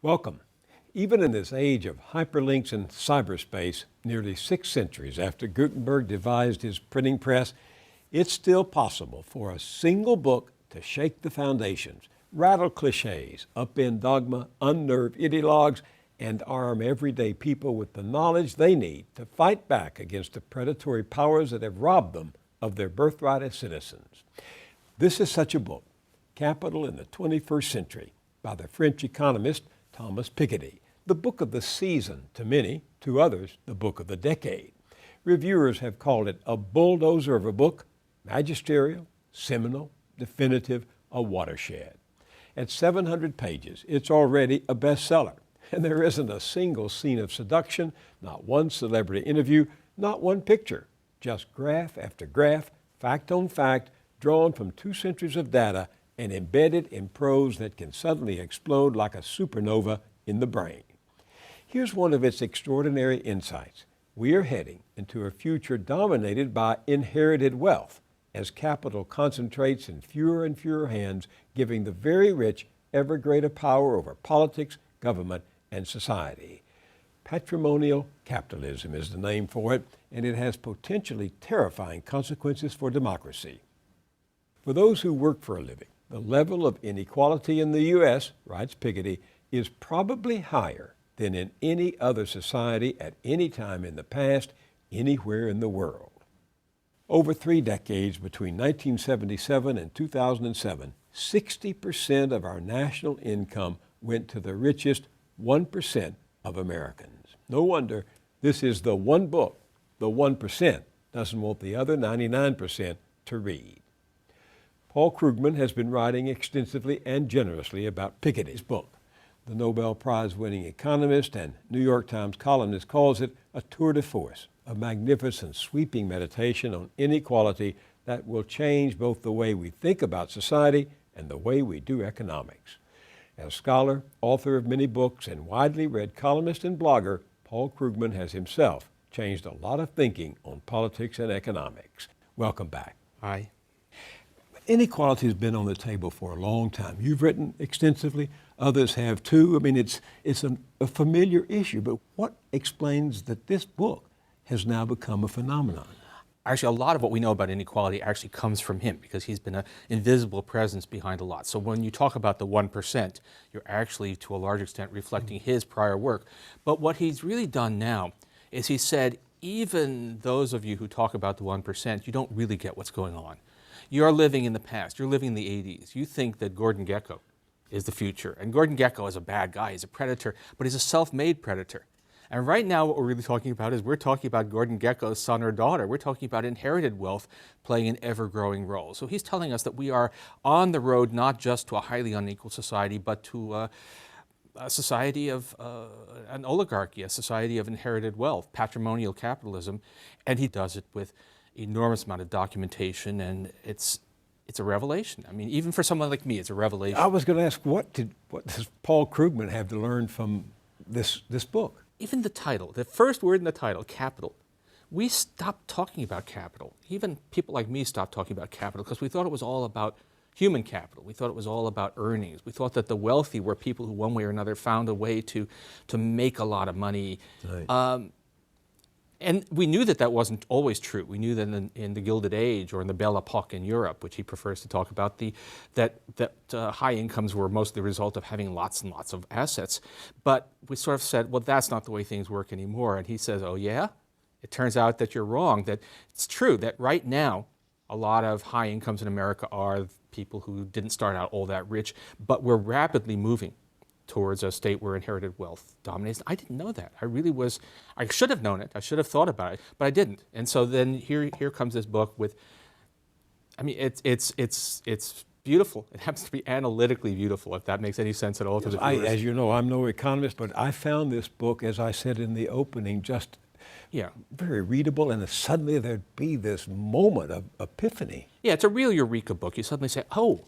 Welcome. Even in this age of hyperlinks and cyberspace, nearly 6 centuries after Gutenberg devised his printing press, it's still possible for a single book to shake the foundations, rattle cliches, upend dogma, unnerve ideologues, and arm everyday people with the knowledge they need to fight back against the predatory powers that have robbed them of their birthright as citizens. This is such a book, Capital in the 21st Century, by the French economist Thomas Piketty, the book of the season to many, to others, the book of the decade. Reviewers have called it a bulldozer of a book, magisterial, seminal, definitive, a watershed. At 700 pages, it's already a bestseller, and there isn't a single scene of seduction, not one celebrity interview, not one picture, just graph after graph, fact on fact, drawn from 2 centuries of data and embedded in prose that can suddenly explode like a supernova in the brain. Here's one of its extraordinary insights. We are heading into a future dominated by inherited wealth as capital concentrates in fewer and fewer hands, giving the very rich ever greater power over politics, government, and society. Patrimonial capitalism is the name for it, and it has potentially terrifying consequences for democracy. For those who work for a living, the level of inequality in the U.S., writes Piketty, is probably higher than in any other society at any time in the past, anywhere in the world. Over 3 decades, between 1977 and 2007, 60% of our national income went to the richest 1% of Americans. No wonder this is the one book the 1% doesn't want the other 99% to read. Paul Krugman has been writing extensively and generously about Piketty's book. The Nobel Prize-winning economist and New York Times columnist calls it a tour de force, a magnificent sweeping meditation on inequality that will change both the way we think about society and the way we do economics. As scholar, author of many books, and widely read columnist and blogger, Paul Krugman has himself changed a lot of thinking on politics and economics. Welcome back. Hi. Inequality has been on the table for a long time. You've written extensively. Others have too. I mean, it's a familiar issue, but what explains that this book has now become a phenomenon? Actually, a lot of what we know about inequality actually comes from him because he's been an invisible presence behind a lot. So when you talk about the 1%, you're actually, to a large extent, reflecting his prior work. But what he's really done now is he said, even those of you who talk about the 1%, you don't really get what's going on. You're living in the past. You're living in the 80s. You think that Gordon Gekko is the future. And Gordon Gekko is a bad guy. He's a predator, but he's a self-made predator. And right now what we're really talking about is we're talking about Gordon Gekko's son or daughter. We're talking about inherited wealth playing an ever-growing role. So he's telling us that we are on the road not just to a highly unequal society, but to a society of an oligarchy, a society of inherited wealth, patrimonial capitalism. And he does it with enormous amount of documentation, and it's a revelation. I mean, even for someone like me, it's a revelation. I was going to ask, what does Paul Krugman have to learn from this book? Even the title, the first word in the title, capital. We stopped talking about capital. Even people like me stopped talking about capital because we thought it was all about human capital. We thought it was all about earnings. We thought that the wealthy were people who one way or another found a way to make a lot of money. Right. And we knew that that wasn't always true. We knew that in the Gilded Age or in the Belle Epoque in Europe, which he prefers to talk about, that high incomes were mostly the result of having lots and lots of assets. But we sort of said, well, that's not the way things work anymore. And he says, oh yeah? It turns out that you're wrong, that it's true that right now a lot of high incomes in America are people who didn't start out all that rich, but we're rapidly moving towards a state where inherited wealth dominates. I didn't know that. I should have known it. I should have thought about it, but I didn't. And so then here comes this book with, I mean, it's beautiful. It happens to be analytically beautiful, if that makes any sense at all to the viewers. As you know, I'm no economist, but I found this book, as I said in the opening, just very readable, and suddenly there'd be this moment of epiphany. Yeah, it's a real eureka book. You suddenly say, oh,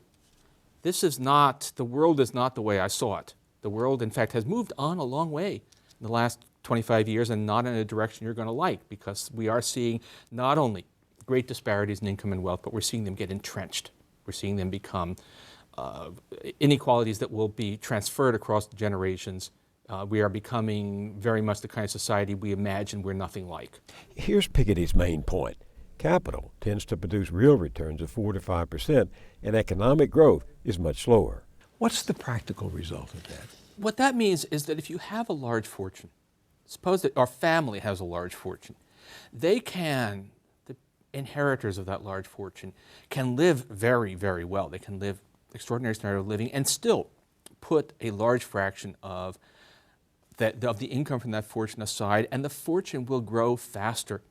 the world is not the way I saw it. The world, in fact, has moved on a long way in the last 25 years and not in a direction you're going to like, because we are seeing not only great disparities in income and wealth, but we're seeing them get entrenched. We're seeing them become inequalities that will be transferred across generations. We are becoming very much the kind of society we imagine we're nothing like. Here's Piketty's main point. Capital tends to produce real returns of 4 to 5%, and economic growth is much slower. What's the practical result of that? What that means is that if you have a large fortune, suppose that our family has a large fortune, the inheritors of that large fortune can live very, very well. They can live extraordinary standard of living and still put a large fraction of the income from that fortune aside, and the fortune will grow faster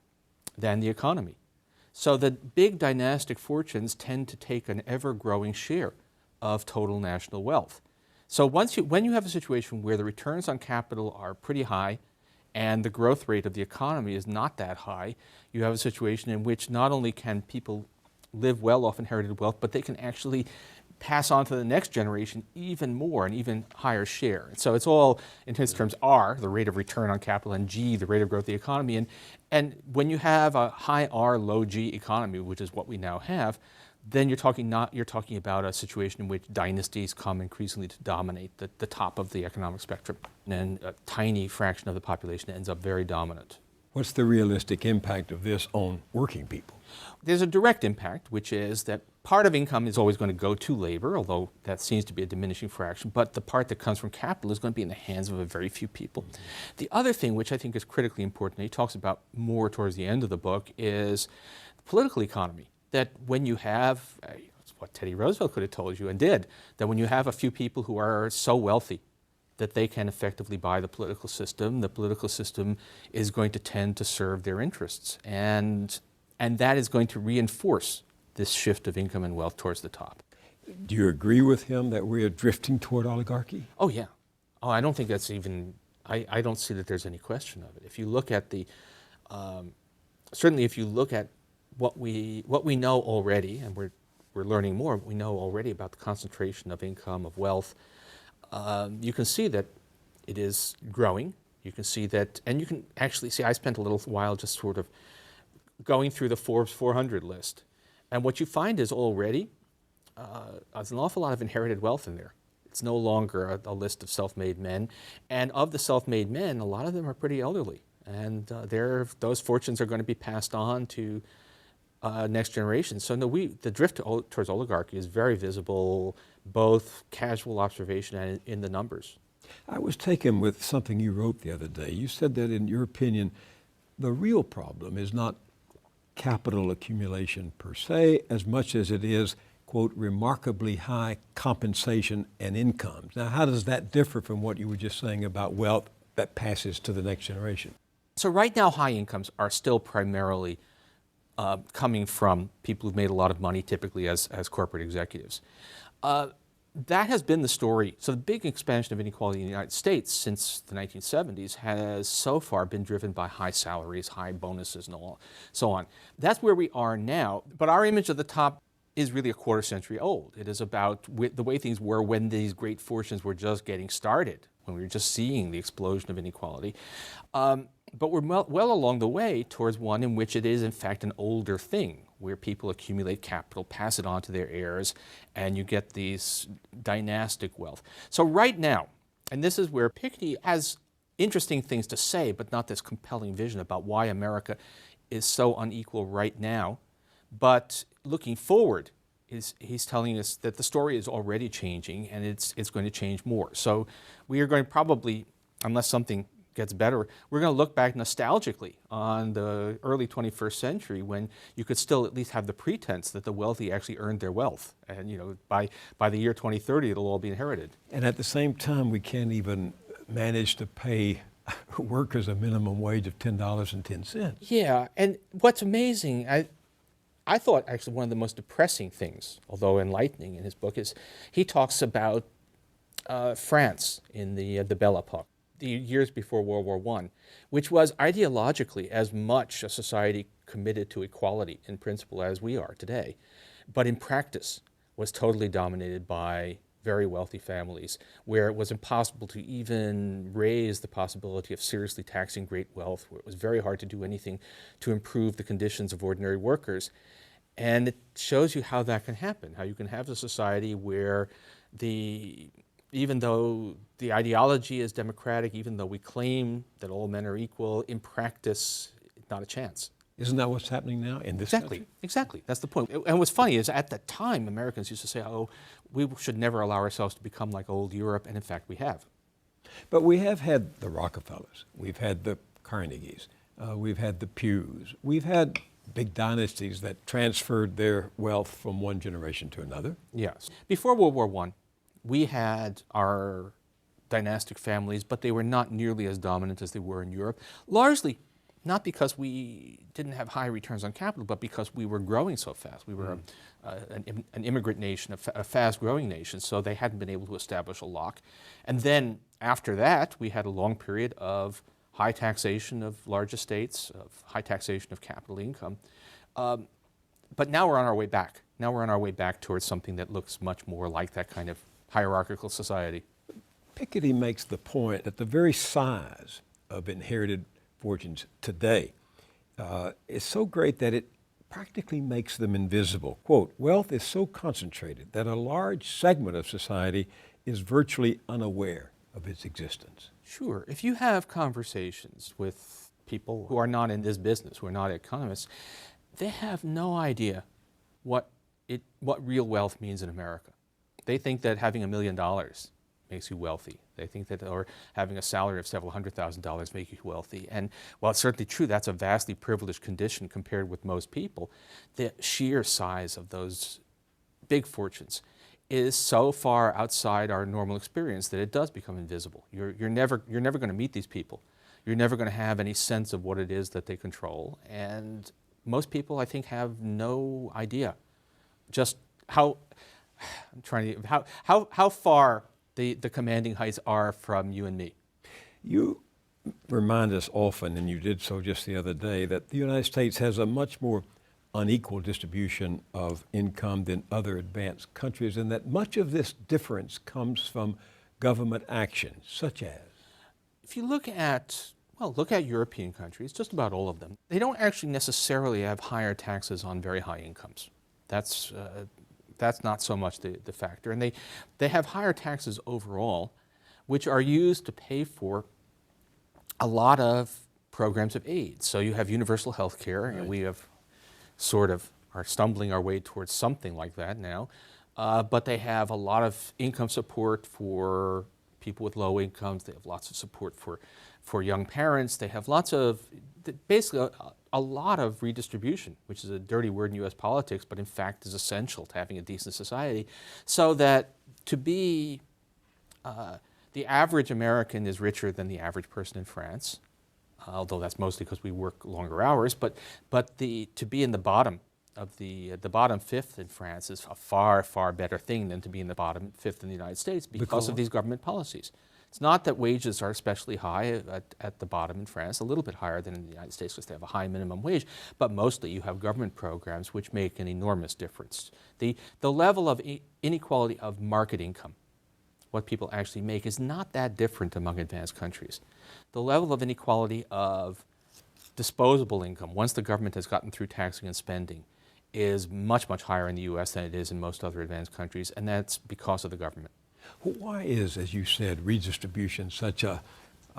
than the economy. So the big dynastic fortunes tend to take an ever-growing share of total national wealth. So when you have a situation where the returns on capital are pretty high and the growth rate of the economy is not that high, you have a situation in which not only can people live well off inherited wealth, but they can actually pass on to the next generation even more, an even higher share. And so it's all, in his terms, R, the rate of return on capital, and G, the rate of growth of the economy. And when you have a high R, low G economy, which is what we now have, then you're talking about a situation in which dynasties come increasingly to dominate the top of the economic spectrum, and a tiny fraction of the population ends up very dominant. What's the realistic impact of this on working people? There's a direct impact, which is that part of income is always going to go to labor, although that seems to be a diminishing fraction, but the part that comes from capital is going to be in the hands of a very few people. The other thing, which I think is critically important, and he talks about more towards the end of the book, is the political economy. That when you have, it's what Teddy Roosevelt could have told you and did, that when you have a few people who are so wealthy that they can effectively buy the political system is going to tend to serve their interests. And that is going to reinforce this shift of income and wealth towards the top. Do you agree with him that we are drifting toward oligarchy? Oh, yeah. Oh, I don't think that's even, I don't see that there's any question of it. If you look at certainly if you look at what we know already, and we're learning more, we know already about the concentration of income, of wealth, you can see that it is growing. You can see that, and you can actually see, I spent a little while just sort of going through the Forbes 400 list. And what you find is already, there's an awful lot of inherited wealth in there. It's no longer a list of self-made men. And of the self-made men, a lot of them are pretty elderly. And those fortunes are going to be passed on to next generation. So no, the drift towards oligarchy is very visible, both casual observation and in the numbers. I was taken with something you wrote the other day. You said that, in your opinion, the real problem is not capital accumulation per se, as much as it is, quote, remarkably high compensation and incomes. Now, how does that differ from what you were just saying about wealth that passes to the next generation? So right now, high incomes are still primarily coming from people who've made a lot of money, typically as corporate executives. That has been the story. So the big expansion of inequality in the United States since the 1970s has so far been driven by high salaries, high bonuses, and so on. That's where we are now. But our image of the top is really a quarter century old. It is about the way things were when these great fortunes were just getting started, when we were just seeing the explosion of inequality. But we're well along the way towards one in which it is, in fact, an older thing, where people accumulate capital, pass it on to their heirs, and you get these dynastic wealth. So right now, and this is where Piketty has interesting things to say, but not this compelling vision about why America is so unequal right now. But looking forward, he's telling us that the story is already changing, and it's going to change more. So we are going to probably, unless something gets better, we're going to look back nostalgically on the early 21st century when you could still at least have the pretense that the wealthy actually earned their wealth. And by the year 2030, it'll all be inherited. And at the same time, we can't even manage to pay workers a minimum wage of $10.10. Yeah, and what's amazing, I thought actually one of the most depressing things, although enlightening in his book, is he talks about France in the Belle Epoque, the years before World War I, which was ideologically as much a society committed to equality in principle as we are today, but in practice was totally dominated by very wealthy families, where it was impossible to even raise the possibility of seriously taxing great wealth, where it was very hard to do anything to improve the conditions of ordinary workers. And it shows you how that can happen, how you can have a society where even though the ideology is democratic, even though we claim that all men are equal, in practice, not a chance. Isn't that what's happening now in this country? Exactly. That's the point. And what's funny is at the time, Americans used to say, oh, we should never allow ourselves to become like old Europe, and in fact we have. But we have had the Rockefellers, we've had the Carnegies, we've had the Pews, we've had big dynasties that transferred their wealth from one generation to another. Yes. Before World War I, we had our dynastic families, but they were not nearly as dominant as they were in Europe, largely not because we didn't have high returns on capital, but because we were growing so fast. We were an immigrant nation, a fast-growing nation, so they hadn't been able to establish a lock. And then after that, we had a long period of high taxation of large estates, of high taxation of capital income. But now we're on our way back. Now we're on our way back towards something that looks much more like that kind of hierarchical society. Piketty makes the point that the very size of inherited fortunes today is so great that it practically makes them invisible. Quote, wealth is so concentrated that a large segment of society is virtually unaware of its existence. Sure. If you have conversations with people who are not in this business, who are not economists, they have no idea what real wealth means in America. They think that having $1 million makes you wealthy. They think that, or having a salary of several $100,000 makes you wealthy. And while it's certainly true, that's a vastly privileged condition compared with most people, the sheer size of those big fortunes is so far outside our normal experience that it does become invisible. You're never going to meet these people. You're never going to have any sense of what it is that they control. And most people, I think, have no idea just how far the commanding heights are from you and me. You remind us often, and you did so just the other day, that the United States has a much more unequal distribution of income than other advanced countries, and that much of this difference comes from government action, such as? If you look at European countries, just about all of them, they don't actually necessarily have higher taxes on very high incomes. That's not so much the factor. And they have higher taxes overall, which are used to pay for a lot of programs of aid. So you have universal health care, and we have sort of are stumbling our way towards something like that now. But they have a lot of income support for people with low incomes. They have lots of support for young parents. They have lots of, basically a lot of redistribution, which is a dirty word in U.S. politics, but in fact is essential to having a decent society. So that to be, the average American is richer than the average person in France, although that's mostly because we work longer hours, but to be in the bottom of the bottom fifth in France is a far, far better thing than to be in the bottom fifth in the United States because of these government policies. It's not that wages are especially high at the bottom in France, a little bit higher than in the United States because they have a high minimum wage, but mostly you have government programs which make an enormous difference. The level of inequality of market income, what people actually make, is not that different among advanced countries. The level of inequality of disposable income, once the government has gotten through taxing and spending, is much, much higher in the U.S. than it is in most other advanced countries, and that's because of the government. Why is, as you said, redistribution such a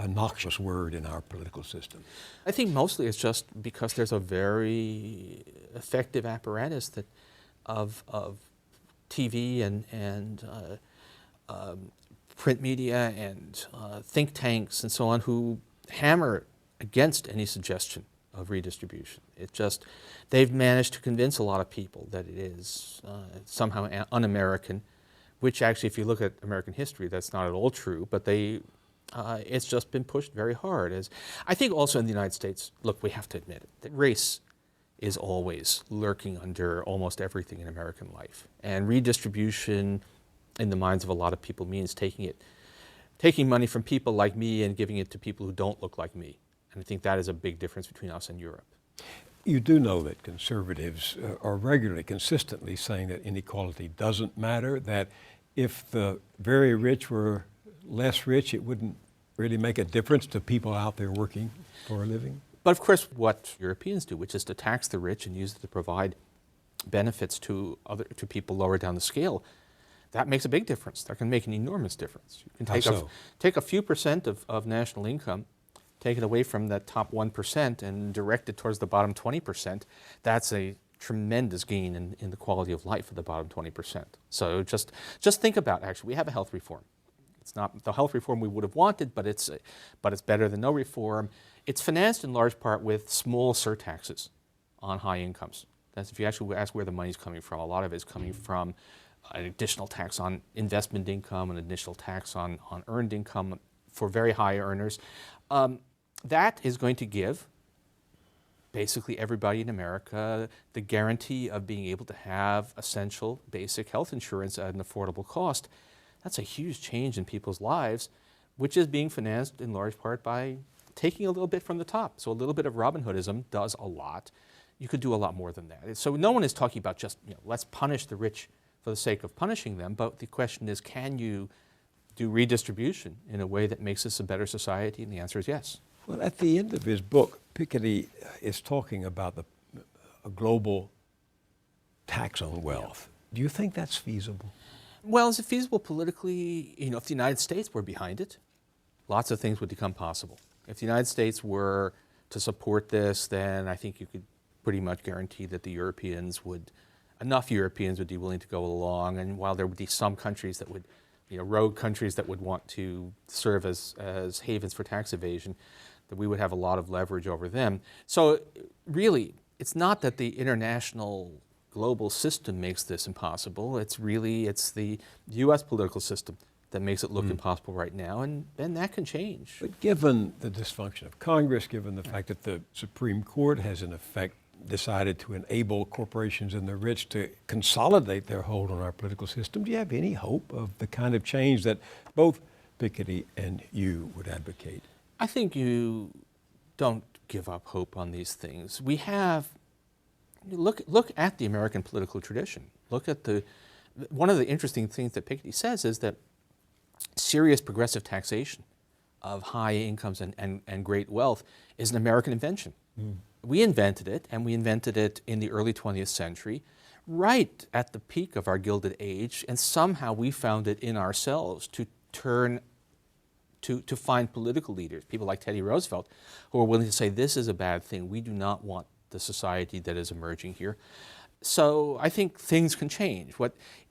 noxious word in our political system? I think mostly it's just because there's a very effective apparatus of TV and print media and think tanks and so on who hammer against any suggestion of redistribution. They've managed to convince a lot of people that it is somehow un-American, which actually, if you look at American history, that's not at all true, but it's just been pushed very hard. I think also in the United States, look, we have to admit it, that race is always lurking under almost everything in American life. And redistribution, in the minds of a lot of people, means taking money from people like me and giving it to people who don't look like me. And I think that is a big difference between us and Europe. You do know that conservatives are regularly, consistently saying that inequality doesn't matter, that if the very rich were less rich, it wouldn't really make a difference to people out there working for a living. But of course, what Europeans do, which is to tax the rich and use it to provide benefits to people lower down the scale, that makes a big difference. That can make an enormous difference. You can take a few percent of national income, take it away from that top 1% and direct it towards the bottom 20%. That's a tremendous gain in the quality of life of the bottom 20%. So just think about, actually, we have a health reform. It's not the health reform we would have wanted, but it's better than no reform. It's financed in large part with small surtaxes on high incomes. That's if you actually ask where the money's coming from. A lot of it is coming from an additional tax on investment income, an additional tax on earned income for very high earners. That is going to give basically everybody in America the guarantee of being able to have essential basic health insurance at an affordable cost. That's a huge change in people's lives, which is being financed in large part by taking a little bit from the top. So a little bit of Robin Hoodism does a lot. You could do a lot more than that. So no one is talking about just, let's punish the rich for the sake of punishing them, but the question is, can you do redistribution in a way that makes us a better society? And the answer is yes. Well, at the end of his book, Piketty is talking about a global tax on wealth. Yeah. Do you think that's feasible? Well, is it feasible politically? If the United States were behind it, lots of things would become possible. If the United States were to support this, then I think you could pretty much guarantee that enough Europeans would be willing to go along. And while there would be some countries that would, rogue countries that would want to serve as havens for tax evasion, that we would have a lot of leverage over them. So really, it's not that the international global system makes this impossible. It's the U.S. political system that makes it look impossible right now, and that can change. But given the dysfunction of Congress, given the fact that the Supreme Court has in effect decided to enable corporations and the rich to consolidate their hold on our political system, do you have any hope of the kind of change that both Piketty and you would advocate? I think you don't give up hope on these things. We have, look at the American political tradition. Look at one of the interesting things that Piketty says is that serious progressive taxation of high incomes and great wealth is an American invention. We invented it, and we invented it in the early 20th century, right at the peak of our Gilded Age, and somehow we found it in ourselves to find political leaders, people like Teddy Roosevelt, who are willing to say, this is a bad thing. We do not want the society that is emerging here. So I think things can change.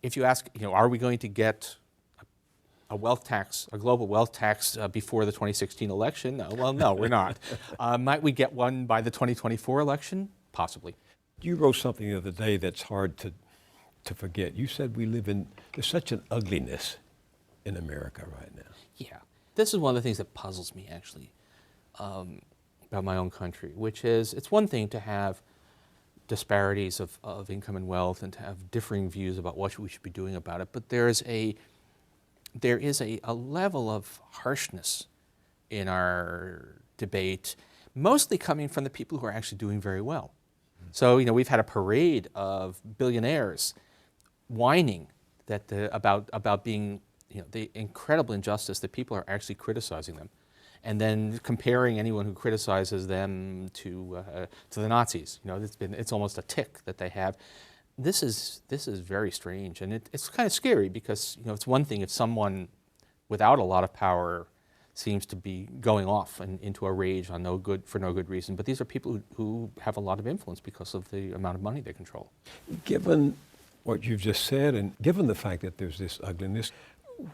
If you ask, are we going to get a wealth tax, a global wealth tax before the 2016 election? Well, no, we're not. Might we get one by the 2024 election? Possibly. You wrote something the other day that's hard to forget. You said there's such an ugliness in America right now. Yeah. This is one of the things that puzzles me, actually, about my own country, which is, it's one thing to have disparities of income and wealth and to have differing views about what we should be doing about it, but there is a level of harshness in our debate, mostly coming from the people who are actually doing very well. So, we've had a parade of billionaires whining about being, the incredible injustice that people are actually criticizing them, and then comparing anyone who criticizes them to the Nazis. It's almost a tick that they have. This is very strange, and it's kind of scary because it's one thing if someone without a lot of power seems to be going off into a rage for no good reason, but these are people who have a lot of influence because of the amount of money they control. Given what you've just said, and given the fact that there's this ugliness,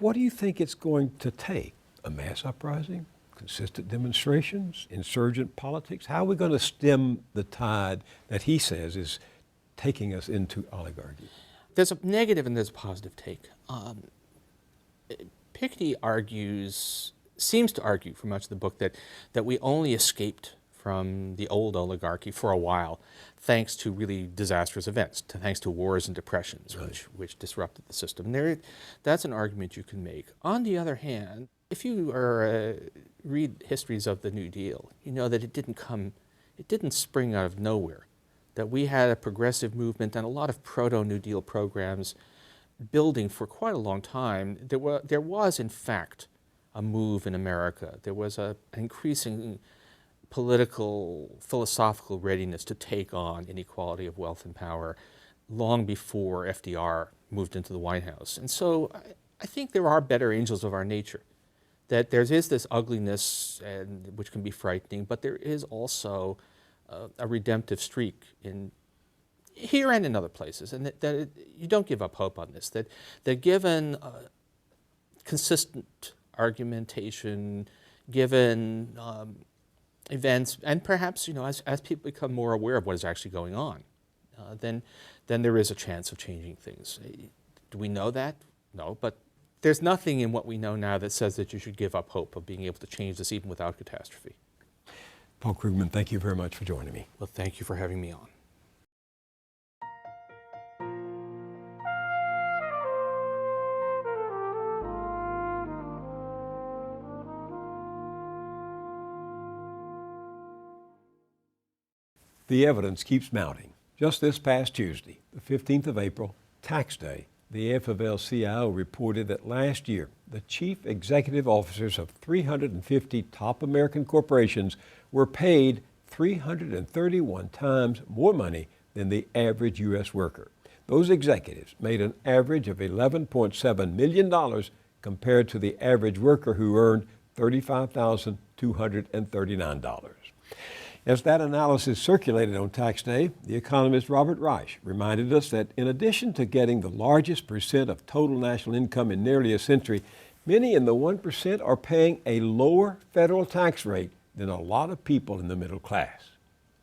what do you think it's going to take? A mass uprising? Consistent demonstrations? Insurgent politics? How are we going to stem the tide that he says is taking us into oligarchy? There's a negative and there's a positive take. Piketty seems to argue for much of the book that we only escaped from the old oligarchy for a while thanks to really disastrous events, thanks to wars and depressions, right, which disrupted the system. That's an argument you can make. On the other hand, if you read histories of the New Deal, you know that it didn't spring out of nowhere, that we had a progressive movement and a lot of proto-New Deal programs building for quite a long time. There was, in fact, a move in America. There was an increasing political, philosophical readiness to take on inequality of wealth and power. long before FDR moved into the White House. And so I think there are better angels of our nature, that there is this ugliness, which can be frightening, but there is also a redemptive streak in here and in other places, and that you don't give up hope on this, that given consistent argumentation, given events, and perhaps, as people become more aware of what is actually going on, then there is a chance of changing things. Do we know that? No, but there's nothing in what we know now that says that you should give up hope of being able to change this even without catastrophe. Paul Krugman, thank you very much for joining me. Well, thank you for having me on. The evidence keeps mounting. Just this past Tuesday, the 15th of April, tax day, the AFL-CIO reported that last year, the chief executive officers of 350 top American corporations were paid 331 times more money than the average U.S. worker. Those executives made an average of $11.7 million compared to the average worker who earned $35,239. As that analysis circulated on tax day, the economist Robert Reich reminded us that in addition to getting the largest percent of total national income in nearly a century, many in the 1% are paying a lower federal tax rate than a lot of people in the middle class.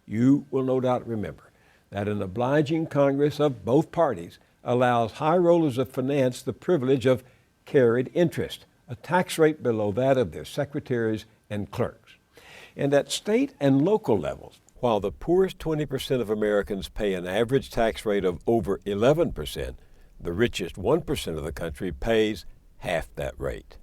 You will no doubt remember that an obliging Congress of both parties allows high rollers of finance the privilege of carried interest, a tax rate below that of their secretaries and clerks. And at state and local levels, while the poorest 20% of Americans pay an average tax rate of over 11%, the richest 1% of the country pays half that rate.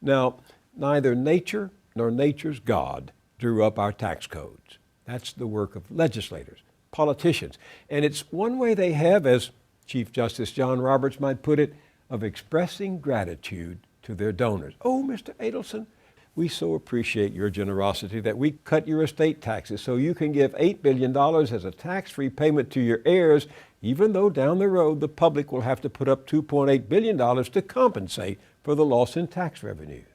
Now, neither nature nor nature's God drew up our tax codes. That's the work of legislators, politicians, and it's one way they have, as Chief Justice John Roberts might put it, of expressing gratitude to their donors. Oh, Mr. Adelson, we so appreciate your generosity that we cut your estate taxes so you can give $8 billion as a tax-free payment to your heirs, even though down the road the public will have to put up $2.8 billion to compensate for the loss in tax revenues.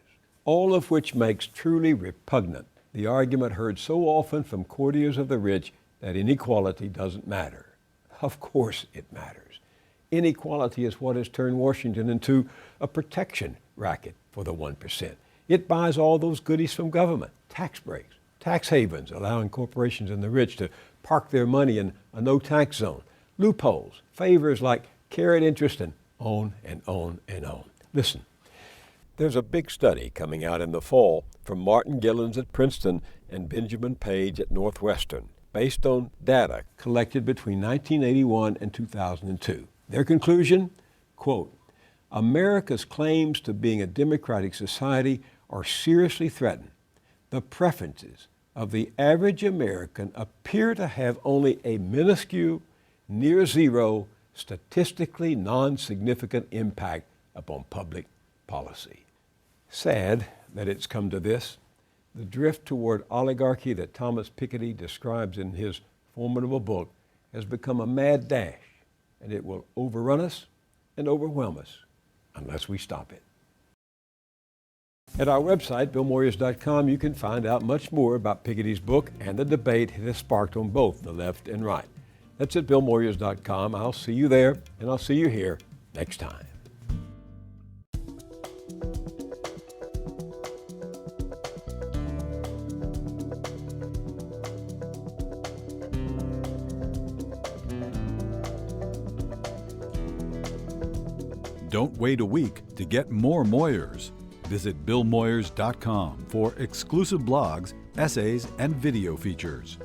All of which makes truly repugnant the argument heard so often from courtiers of the rich that inequality doesn't matter. Of course it matters. Inequality is what has turned Washington into a protection racket for the 1%. It buys all those goodies from government, tax breaks, tax havens, allowing corporations and the rich to park their money in a no-tax zone, loopholes, favors like carried interest, and on and on and on. Listen, there's a big study coming out in the fall from Martin Gillens at Princeton and Benjamin Page at Northwestern, based on data collected between 1981 and 2002. Their conclusion, quote, America's claims to being a democratic society are seriously threatened. The preferences of the average American appear to have only a minuscule, near zero, statistically non-significant impact upon public policy. Sad that it's come to this. The drift toward oligarchy that Thomas Piketty describes in his formidable book has become a mad dash, and it will overrun us and overwhelm us unless we stop it. At our website, BillMoyers.com, you can find out much more about Piketty's book and the debate it has sparked on both the left and right. That's at BillMoyers.com. I'll see you there, and I'll see you here next time. Don't wait a week to get more Moyers. Visit BillMoyers.com for exclusive blogs, essays, and video features.